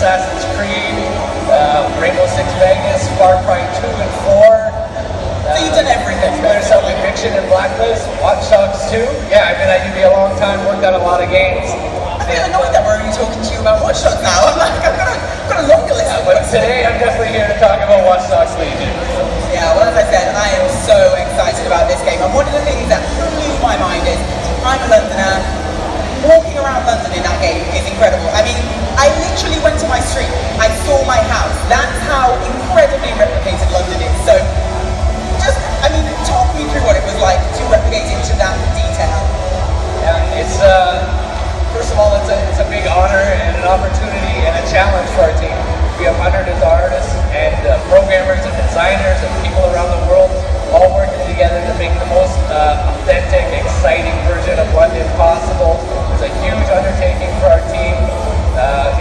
Assassin's Creed, Rainbow Six Vegas, Far Cry 2 and 4. So you've done everything. Splinter Cell Conviction and Blacklist, Watch Dogs 2. Yeah, I've been at UB a long time, worked on a lot of games. I feel annoyed that we're only talking to you about Watch Dogs now. I'm like, I've got a longer list. But today I'm definitely here to talk about Watch Dogs Legion. Yeah, well, as I said, I am so excited about this game. And one of the things that blew my mind is I'm a Londoner. Walking around London in that game is incredible. I mean, I literally went to my street. I saw my house. That's how incredibly replicated London is. So, just, I mean, talk me through what it was like to replicate into that detail. Yeah, it's first of all, it's a big honor and an opportunity and a challenge for our team. We have hundreds of artists and programmers and designers and people around the world all working together to make the most authentic, exciting version of London possible. It's a huge undertaking for our team.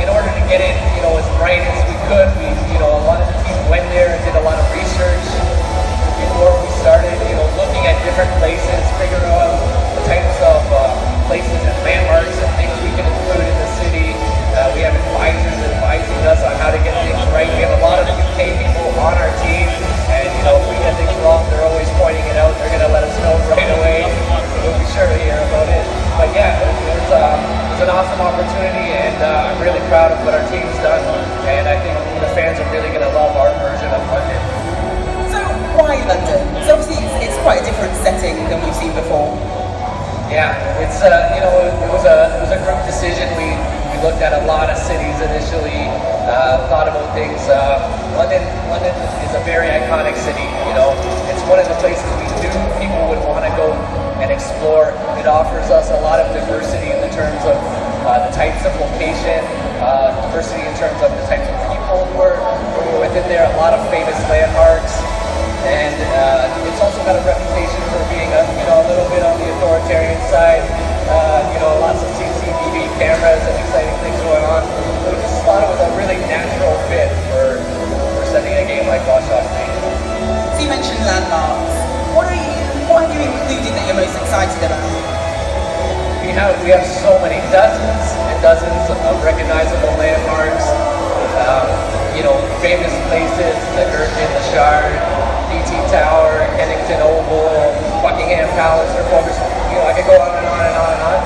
In order to get it, as right as we could, a lot of the team went there and did a lot of research before we started, looking at different places, figuring out the types of places and landmarks and things we can include in the city. We have advisors advising us on how to get things right. We have a lot of UK people on our team, and if we get things wrong, they're always pointing it out. They're going to let us know right away. We'll be sure to hear about it. But yeah, it's an awesome opportunity, and I'm really proud of what our team's done. And I think the fans are really going to love our version of London. So why London? So obviously it's quite a different setting than we've seen before. Yeah, it's it was a group decision. We looked at a lot of cities initially, thought about things. London is a very iconic city. It's one of the places we knew people would want to go and explore. It offers us a lot of diversity in the terms of the types of location, diversity in terms of the types of people who are within there. A lot of famous landmarks. And it's also got a reputation for being a little bit on the authoritarian side. Lots of CCTV cameras and exciting things going on. We just thought it was a really natural fit for setting a game like Watch Dogs Legion. So you mentioned landmarks. What have you included that you're most excited about? We have so many, dozens and dozens of recognizable landmarks. Famous places that are in the Shard, BT Tower, Kennington Oval, Buckingham Palace, Trafalgar. I could go on and on and on and on.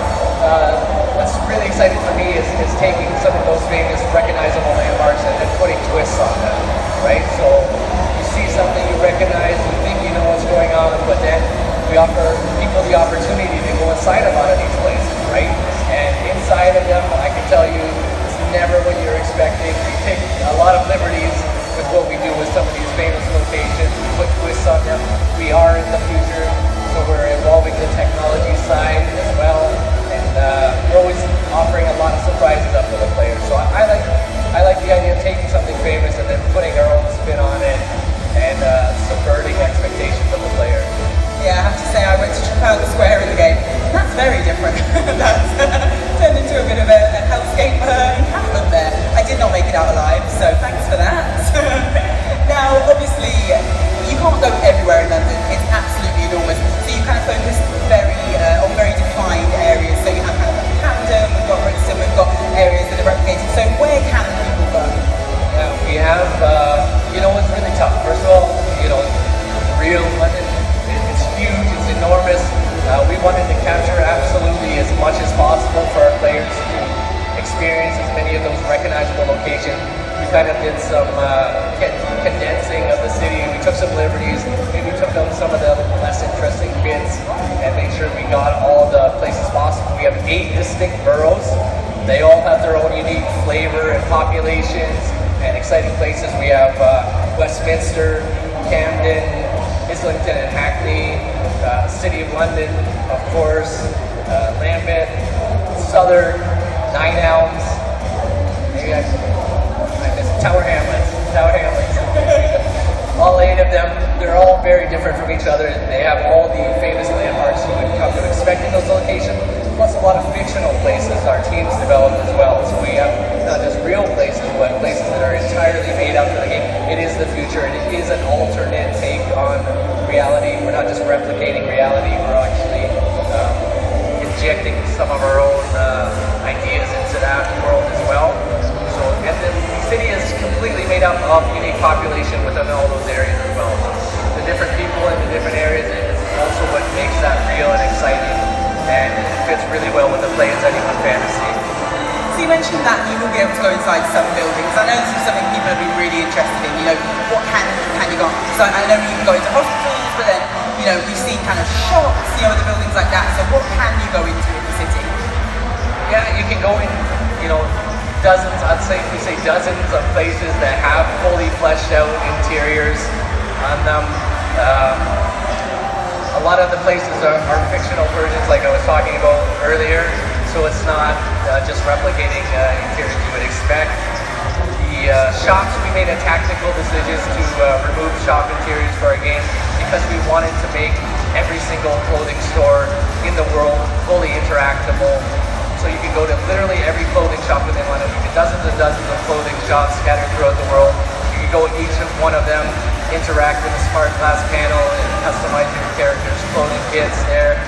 What's really exciting for me is taking some of those famous, recognizable landmarks and then putting twists on them, right? So you see something you recognize, you think you know what's going on, but then we offer people the opportunity to go inside a lot of these places, right? And inside of them, I can tell you, it's never what you're expecting. We take a lot of liberties with what we do with some of these famous locations. We put twists on them. We are in the future, so we're evolving the technology side as well, and we're always offering a lot of surprises up for the players. So I like the idea of taking something famous and then putting our own spin on it and subverting expectations of the player. Yeah, I have to say I went to Trafalgar Square in the game. That's very different. That's turned into a bit of a hellscape encampment there. I did not make it out alive, so thanks for that. Now, obviously, you can't go everywhere in London. It's absolutely enormous. So you kind of focus on very defined areas. So you have kind of like Camden, we've got Brixton, we've got areas that are replicated. So where can people go? Yeah, we have, it's really tough. First of all, real London, it's huge, it's enormous. We wanted to capture absolutely as much as possible for our players to experience as many of those recognizable locations. We kind of did some condensing of the city. We took some liberties. Maybe took out some of the less interesting bits and made sure we got all the places possible. We have 8 distinct boroughs. They all have their own unique flavor and populations and exciting places. We have Westminster, Camden, Islington and Hackney, City of London, of course, Lambeth, Southern, Nine Elms, maybe I missed Tower Hamlets. All 8 of them, they're all very different from each other. They have all the famous landmarks you would come to expect in those locations, plus a lot of fictional places our teams developed as well. So we have not just real places, but places that are entirely made up for the game. It is the future, and it is an alternate take on reality. We're not just replicating reality, we're actually injecting some of our own ideas into that world as well. So And the city is completely made up of unique population within all those areas as well. So the different people in the different areas is also what makes that real and exciting, and it fits really well with the Play As Anyone fantasy. So you mentioned that you will be able to go inside some buildings. I know this is something people have been really interested in. You know, what can you go? So I know you can go into hospitals, but then we've seen kind of shops, other buildings like that. So what can you go into in the city? Yeah, you can go in, dozens, I'd say dozens of places that have fully fleshed out interiors on them. A lot of the places are fictional versions like I was talking about earlier, so it's not just replicating interiors you would expect. The shops, we made a tactical decision to remove shop interiors for our game because we wanted to make every single clothing store in the world fully interactable. So you can go to literally every clothing shop within London. You can dozens and dozens of clothing shops scattered throughout the world. You can go each of one of them, interact with a smart glass panel and customize your character's clothing kits there.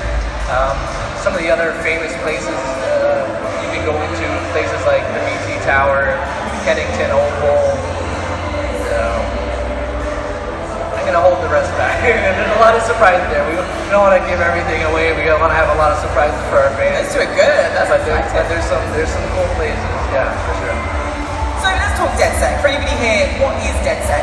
Some of the other famous places you can go into, places like the BT Tower, Kennington Oval. I'm going to hold the rest back. There's a lot of surprises there. We don't want to give everything away. We want to have a lot of surprises for our fans. Let's do it good. That's but there's some cool places. Yeah, for sure. So let's talk DedSec. For anybody here, what is DedSec?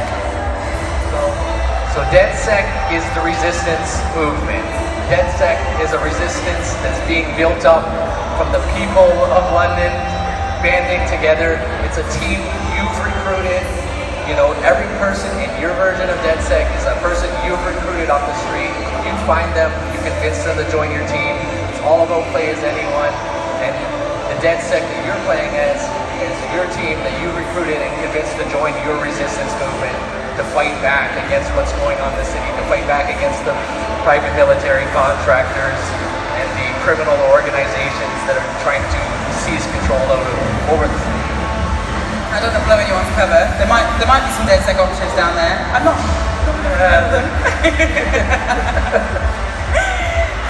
So DedSec is the resistance movement. DedSec is a resistance that's being built up from the people of London banding together. It's a team you've recruited. Every person in your version of DedSec is a person you've recruited off the street. You find them, you convince them to join your team. It's all about Play As Anyone. And the DedSec that you're playing as is your team that you recruited and convinced to join your resistance movement to fight back against what's going on in the city, to fight back against the private military contractors and the criminal organizations that are trying to seize control over the city. I don't want to blow anyone's cover. There might be some DedSec operatives down there. I'm not them.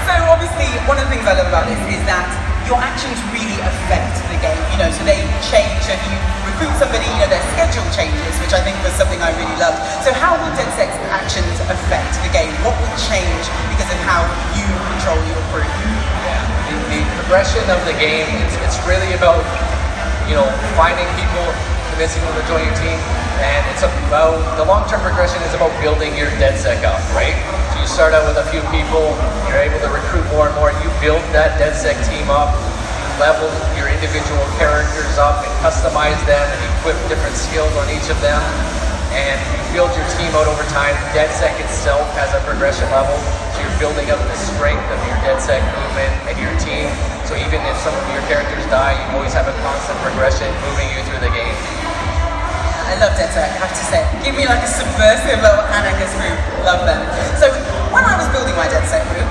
So obviously, one of the things I love about this is that your actions really affect the game. So they change. So if you recruit somebody, their schedule changes, which I think was something I really loved. So how will DedSec's actions affect the game? What will change because of how you control your crew? Yeah, the progression of the game, it's really about finding people, convincing them to join your team, and it's about the long-term progression is about building your DedSec up, right? So you start out with a few people, you're able to recruit more and more, you build that DedSec team up, you level your individual characters up and customize them and equip different skills on each of them, and you build your team out over time. DedSec itself has a progression level, so you're building up the strength of your DedSec movement and your team, so even if some of your characters die, you always have a constant progression moving you through the game. I love DedSec, I have to say. Give me like a subversive little anarchist group. Love them. So when I was building my DedSec group,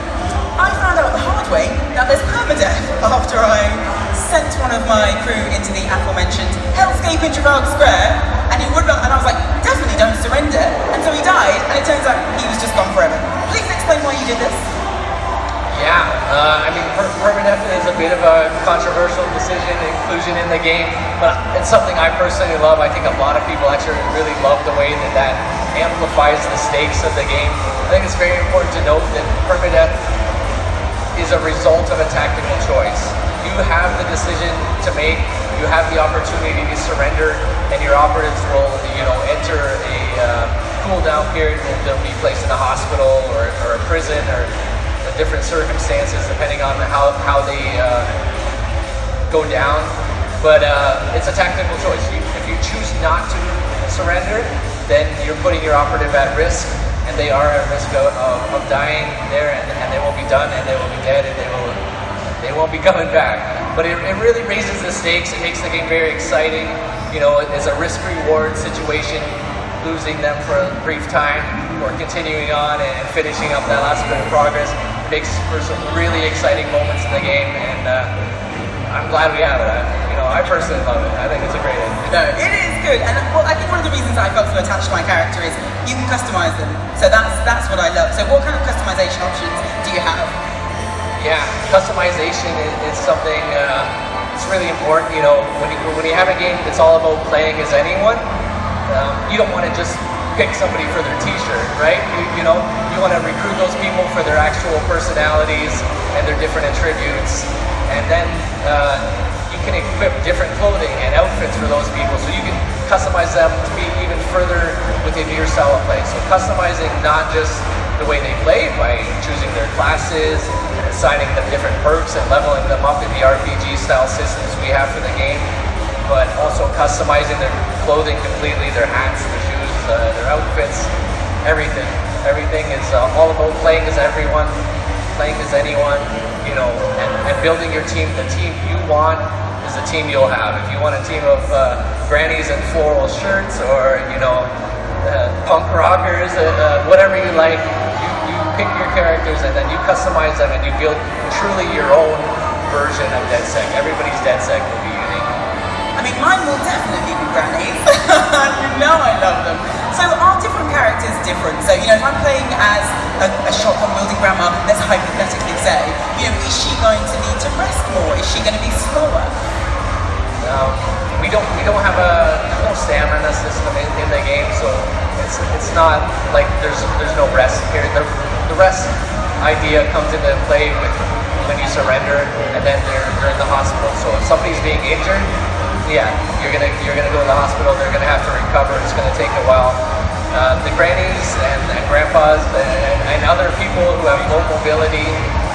I found out the hard way that there's permadeath after I sent one of my crew into the aforementioned hellscape in Trafalgar Square, and he would not, and I was like, definitely don't surrender. And so he died, and it turns out he was just gone forever. Please explain why you did this. Yeah, permadeath is a bit of a controversial decision, inclusion in the game, but it's something I personally love. I think a lot of people actually really love the way that amplifies the stakes of the game. I think it's very important to note that permadeath is a result of a tactical choice. You have the decision to make, you have the opportunity to surrender, and your operatives will, enter a cool-down period. They'll be placed in a hospital or a prison or different circumstances depending on how they go down, but it's a tactical choice. If you choose not to surrender, then you're putting your operative at risk, and they are at risk of dying there, and they will be done, and they will be dead, and they won't be coming back. But it really raises the stakes. It makes the game very exciting. It's a risk-reward situation, losing them for a brief time or continuing on and finishing up that last bit of progress. Makes for some really exciting moments in the game, and I'm glad we have it. I personally love it. I think it's a great idea. No, it is good, and I think one of the reasons I felt so attached to my character is you can customize them. So that's what I love. So what kind of customization options do you have? Yeah, customization is something it's really important, you know, when you have a game, it's all about playing as anyone. You don't want to just pick somebody for their t-shirt, right? You know, you want to recruit those people for their actual personalities and their different attributes. And then you can equip different clothing and outfits for those people, so you can customize them to be even further within your style of play. So customizing not just the way they play by choosing their classes and assigning them different perks and leveling them up in the RPG style systems we have for the game, but also customizing their clothing completely, their hats, their shoes, their outfits, everything. Everything is all about playing as everyone, playing as anyone, you know, and building your team. The team you want is the team you'll have. If you want a team of grannies in floral shirts, or, you know, punk rockers, whatever you like, you pick your characters and then you customize them and you build truly your own version of DedSec. Everybody's DedSec will be unique. I mean, mine will definitely be grannies. You know I love them. So are different characters different? So, you know, if I'm playing as a shotgun wielding grandma, let's hypothetically say, you know, is she going to need to rest more? Is she going to be slower? We don't have there's no stamina system in the game, so it's not like there's no rest period. The rest idea comes into play when you surrender, and then they're in the hospital. So if somebody's being injured, yeah, you're gonna go to the hospital. They're gonna have to recover. It's gonna take a while. The grannies and grandpas and other people who have low mobility,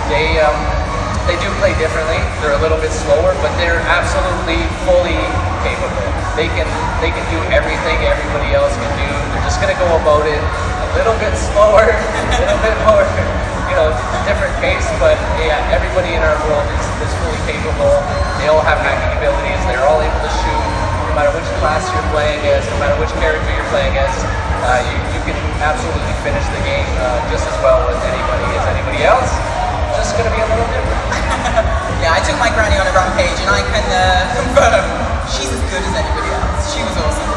they do play differently. They're a little bit slower, but they're absolutely fully capable. They can do everything everybody else can do. They're just gonna go about it a little bit slower, a little bit more, you know, different pace. But yeah, everybody in our world is fully capable. They all have hacking abilities. They're all able to shoot, no matter which class you're playing as, no matter which character you're playing as. You can absolutely finish the game just as well with anybody else. Just gonna be a little different. Yeah, I took my granny on a rampage and I can confirm she's as good as anybody else. She was awesome.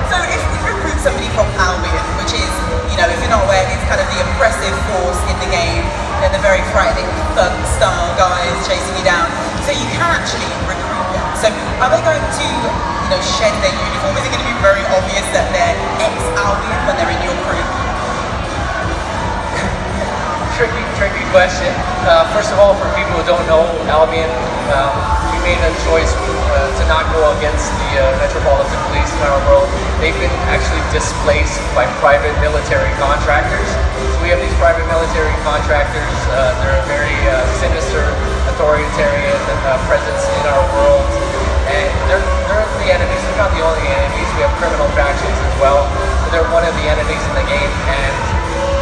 So if we recruit somebody from Albion, which is, you know, if you're not aware, it's kind of the oppressive force in the game. They're the very frightening thug style guys chasing you down. So you can actually recruit them. So are they going to, you know, shed their uniform? Is it going to be very obvious that they're ex-Albion when they're in your crew? Tricky question. First of all, for people who don't know Albion, we made a choice to not go against the Metropolitan Police in our world. They've been actually displaced by private military contractors. So we have these private military contractors. They're a very sinister, authoritarian presence in our world. And they're the enemies. They're not the only enemies. We have criminal factions as well. But they're one of the enemies in the game. And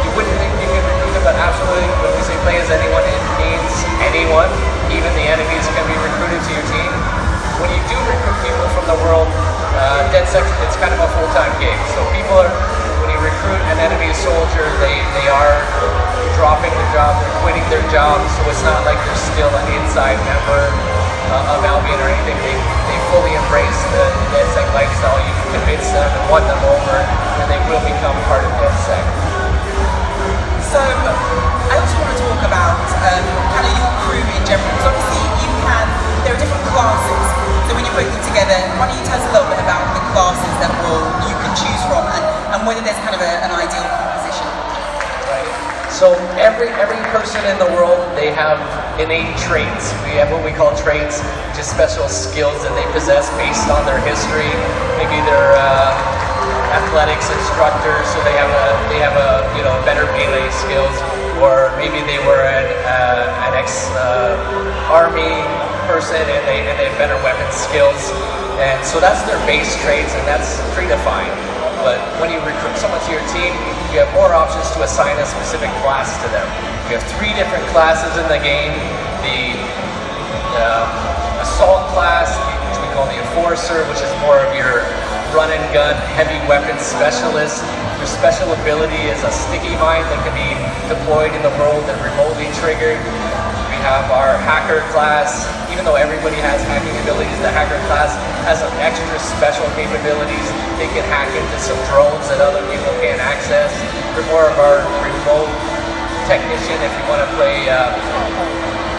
you wouldn't think you could recruit them, but absolutely, when we say play as anyone, it means anyone. Even the enemies can be recruited to your team. When you do recruit people from the world, DedSec, it's kind of a full-time game. So people are, when you recruit an enemy soldier, they are dropping their job, they're quitting their job, so it's not like they're still an inside member of Albion or anything. They fully embrace the DedSec lifestyle. You can convince them and win them over, and they will become part of DedSec. So I also want to talk about kind of your crew in general, because obviously there are different classes. So when you put them together, why don't you tell us a little bit about the classes that you can choose from, and whether there's kind of an ideal composition? Right. So every person in the world, they have innate traits. We have what we call traits, just special skills that they possess based on their history. Maybe they're athletics instructors, so they have a you know, better melee skills, or maybe they were an ex-army person and they have better weapons skills, and so that's their base traits, and that's predefined. But when you recruit someone to your team, you have more options to assign a specific class to them. You have 3 different classes in the game: the assault class, which we call the enforcer, which is more of your run and gun heavy weapons specialist. Your special ability is a sticky mine that can be deployed in the world and remotely triggered. We have our hacker class. Even though everybody has hacking abilities, the hacker class has some extra special capabilities. They can hack into some drones that other people can't access. They're more of our remote technician. If you want to play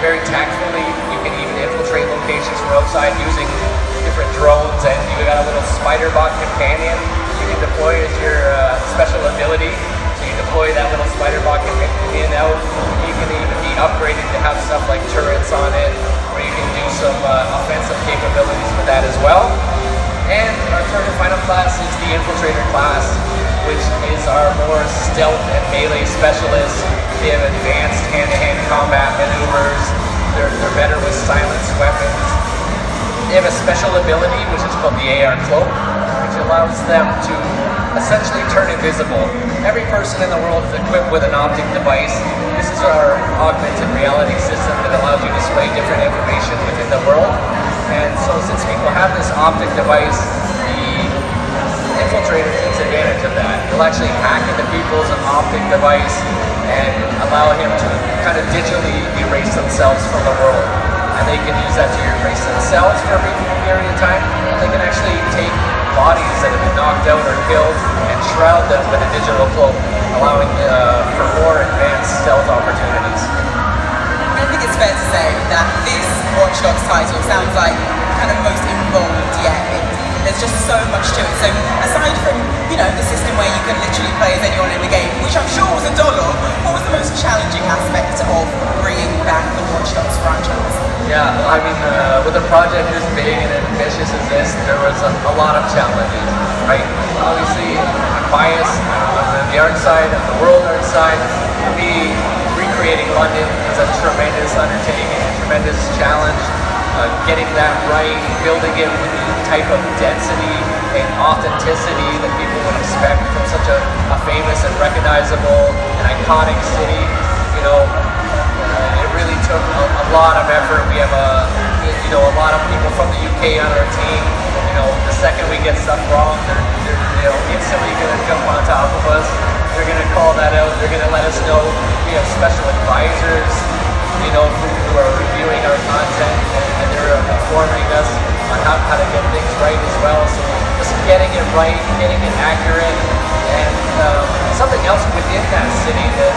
very tactfully, you can even infiltrate locations from outside using different drones, and you got a little spider bot companion you can deploy as your special ability. So you deploy that little spider bot companion out. You can even be upgraded to have stuff like turrets on it, where you can do some offensive capabilities with that as well. And our third and final class is the Infiltrator class, which is our more stealth and melee specialists. They have advanced hand-to-hand combat maneuvers. They're better with silenced weapons. They have a special ability, which is called the AR Cloak, which allows them to essentially turn invisible. Every person in the world is equipped with an optic device. This is our augmented reality system that allows you to display different information within the world. And so since people have this optic device, the Infiltrator takes advantage of that. He'll actually hack into people's optic device and allow him to kind of digitally erase themselves from the world. And they can use that to erase themselves for a brief period of time. They can actually take bodies that have been knocked out or killed and shroud them with a digital cloak, allowing for more advanced stealth opportunities. I think it's fair to say that this Watch Dogs title sounds like kind of most involved yet. There's just so much to it. So aside from, the system where you can literally play as anyone in the game, which I'm sure was a dollop, what was the most challenging aspect of bringing back the Watch Dogs franchise? Yeah, I mean, with a project as big and ambitious as this, there was a lot of challenges, right? Obviously, I'm biased on the art side, on the world art side. For me, recreating London is a tremendous undertaking, a tremendous challenge. Getting that right, building it with the type of density and authenticity that people would expect from such a famous and recognizable and iconic city. It really took a lot of effort. We have a lot of people from the UK on our team. The second we get stuff wrong, they're instantly going to jump on top of us. They're going to call that out. They're going to let us know. We have special advisors, who are reviewing our content, and they're informing us on how to get things right as well. So just getting it right, getting it accurate, and something else within that city that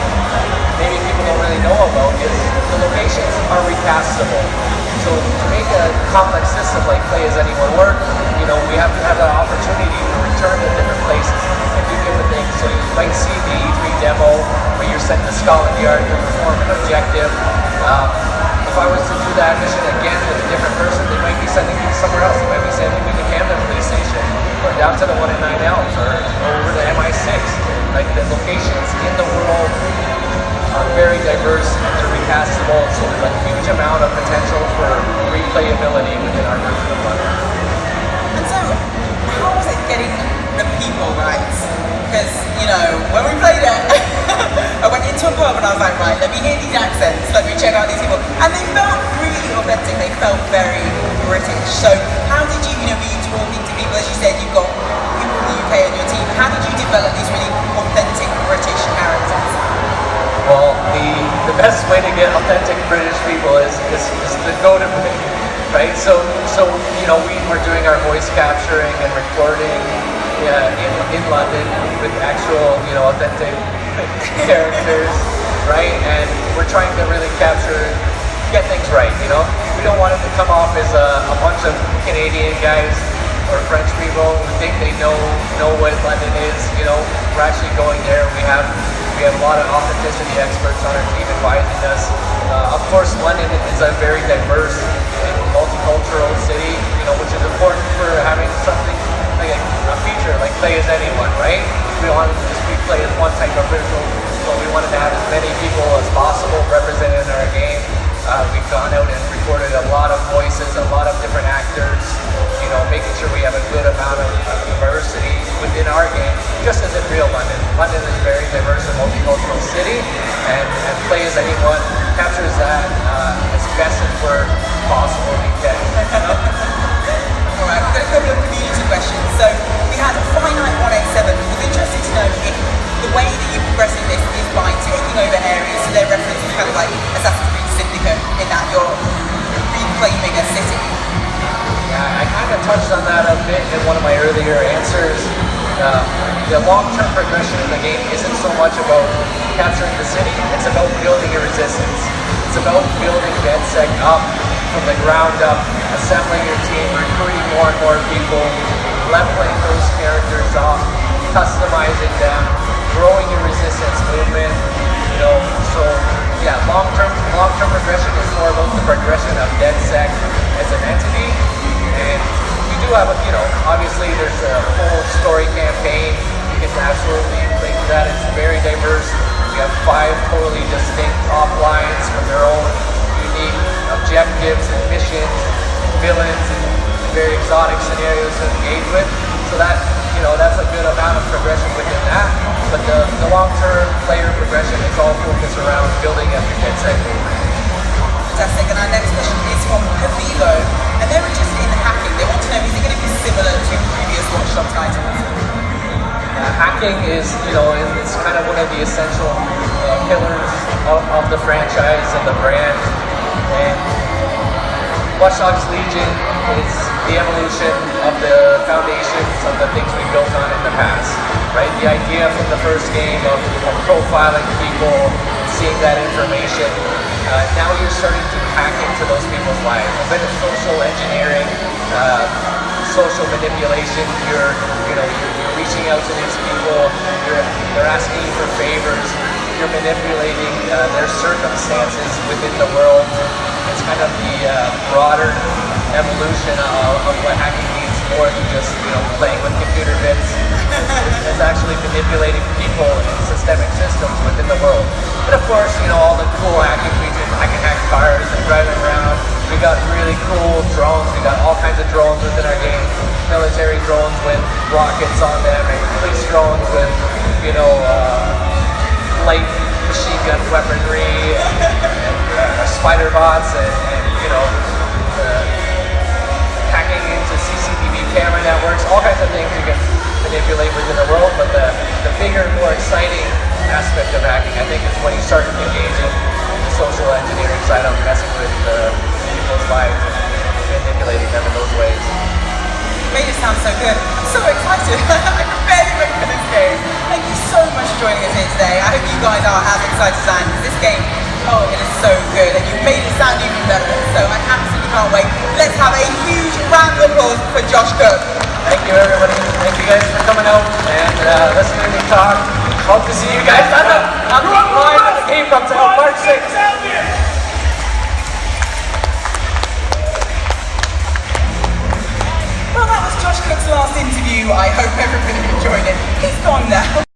maybe people don't really know about is the locations are recastable. So to make a complex system like Play As Anyone work, we have to have the opportunity to return to different places and do different things. So you might see the E3 demo where you're sent to Scotland Yard to perform an objective. If I was to do that mission again with a different person, they might be sending me somewhere else. They might be sending me to Camden Police Station, or down to the one in 9 Elms, or over to MI6. Like, the locations in the world are very diverse and they're recastable, so there's a huge amount of potential for replayability within our version of London. And so, how was it getting the people right? Because, when we played it, I went into a pub and I was like, right, let me hear these accents, let me check out these people. And they felt really authentic, they felt very British. So how did you, were you talking to people, as you said, you've got people in the UK on your team, how did you develop these really authentic British characters? Well, the best way to get authentic British people is to go to Britain, right? So we were doing our voice capturing and recording in London with actual, authentic characters, right? And we're trying to really get things right, We don't want it to come off as a bunch of Canadian guys or French people who think they know what London is, We're actually going there. We have a lot of authenticity experts on our team advising us. Of course, London is a very diverse and multicultural city, which is important for having something like a feature like Play As Anyone, right? We don't want to just be play as one type of visual, so we wanted to have as many people as possible represented in our game. We've gone out and recorded a lot of voices, a lot of different actors, making sure we have a good amount of diversity within our game, just as in real London. London is a very diverse and multicultural city, and Play As Anyone captures that as best as we're possible we can. Alright, we've got a couple of community questions. So we had Finite 187. Was interested to know if the way that you're progressing this is by taking over areas, so they're referencing kind of like Assassin's Creed Syndicate, in that you're reclaiming a city. Yeah, I kind of touched on that a bit in one of my earlier answers. The long-term progression in the game isn't so much about capturing the city, it's about building a resistance. It's about building DedSec up from the ground up, assembling your team, recruiting more and more people, leveling those characters up, customizing them, growing your resistance movement, you know, so yeah, long-term progression is more about the progression of DedSec as an entity, and we do have, you know, obviously there's a full story campaign, you can absolutely play through that, it's very diverse, we have 5 totally distinct offlines with their own unique objectives and missions, villains, and very exotic scenarios to engage with, so that, you know, that's a good amount of progression within that, but the long-term player progression is all focused around building up your DedSec movement. Fantastic, and our next question is from Pavivo, and they're interested in hacking. They want to know, is it going to be similar to previous Watch Dogs titles? Hacking is, you know, it's kind of one of the essential pillars of the franchise and the brand, and Watch Dogs Legion is the evolution of the foundations of the things we built on in the past, right? The idea from the first game of profiling people, seeing that information, now you're starting to hack into those people's lives. A bit of social engineering, social manipulation. You're reaching out to these people. They're asking you for favors. You're manipulating their circumstances within the world. It's kind of the broader evolution of what hacking means, more than just, you know, playing with computer bits. It's actually manipulating people and systemic systems within the world. And of course, you know, all the cool hacking features. I can hack cars and drive around. We got really cool drones. We got all kinds of drones within our game. Military drones with rockets on them, and police drones with, you know, light machine gun weaponry, and spider bots, and you know, hacking into CCTV camera networks, all kinds of things you can manipulate within the world. But the bigger, more exciting aspect of hacking, I think, is when you start engaging the social engineering side of messing with people's lives and manipulating them in those ways. You made it sound so good. I'm so excited. I can barely wait for this game. Thank you so much for joining us here today. I hope you guys are as excited as I am. This game, oh, it is so good, and you made it sound even better. So I absolutely can't wait. Let's have a huge round of applause for Josh Cook. Thank you, everybody. Thank you guys for coming out and listening to me talk. Hope to see you guys on the live when the game comes out, March 6th. Well, that was Josh Cook's last interview. I hope everybody enjoyed it. He's gone now.